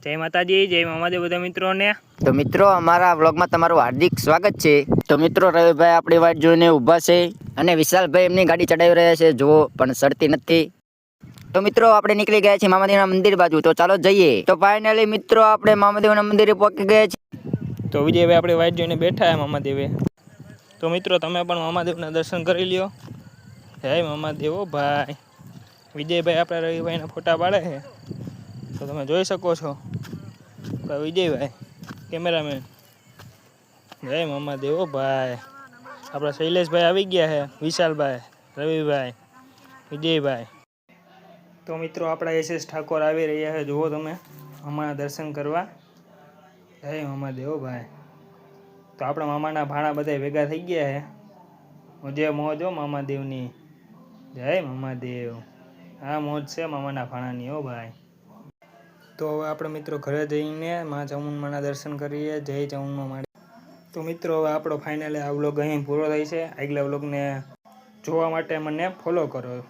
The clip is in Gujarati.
જય માતાજી, જય મામાદેવ બધા મિત્રોને। તો મિત્રો અમારા વ્લોગમાં તમારું હાર્દિક સ્વાગત છે। તો મિત્રો રવિભાઈ આપણી વાટ જોઈને ઊભા છે અને વિશાલભાઈ એમની ગાડી ચડાવી રહ્યા છે, જુઓ પણ સડતી નથી। તો મિત્રો આપણે નીકળી ગયા છીએ મામાદેવના મંદિર બાજુ, તો ચાલો જઈએ। તો ફાઇનલી મિત્રો આપણે મામાદેવના મંદિરે પહોંચી ગયા છીએ। તો વિજયભાઈ આપણે વાટ જોઈને બેઠા મામાદેવે। તો મિત્રો તમે પણ મામાદેવના દર્શન કરી લ્યો। જય મામાદેવ ભાઈ। વિજયભાઈ આપણા રવિભાઈના ફોટા પાડે છે, તો તમે જોઈ શકો છો। વિજયભાઈ કેમેરામેન, જય મામાદેવ ભાઈ। આપણા શૈલેષભાઈ આવી ગયા છે, વિશાલભાઈ, રવિભાઈ, વિજયભાઈ। તો મિત્રો આપણા એસએસ ઠાકોર આવી રહ્યા છે, જુઓ તમે મામાના દર્શન કરવા। જય મામાદેવ ભાઈ। તો આપણા મામાના ભાણા બધા ભેગા થઈ ગયા છે, મોજે મોજ હો મામાદેવની। જય મામાદેવ। આ મોજ છે મામાના ભાણાની હો ભાઈ। તો હવે આપણે મિત્રો ઘરે જઈને મા ચામુંડમાના દર્શન કરીએ। જય ચામુંડમા માડી। તો મિત્રો હવે આપણો ફાઇનલી આ વ્લોગ અહીં પૂરો થાય છે। આગલા વ્લોગને જોવા માટે મને ફોલો કરો।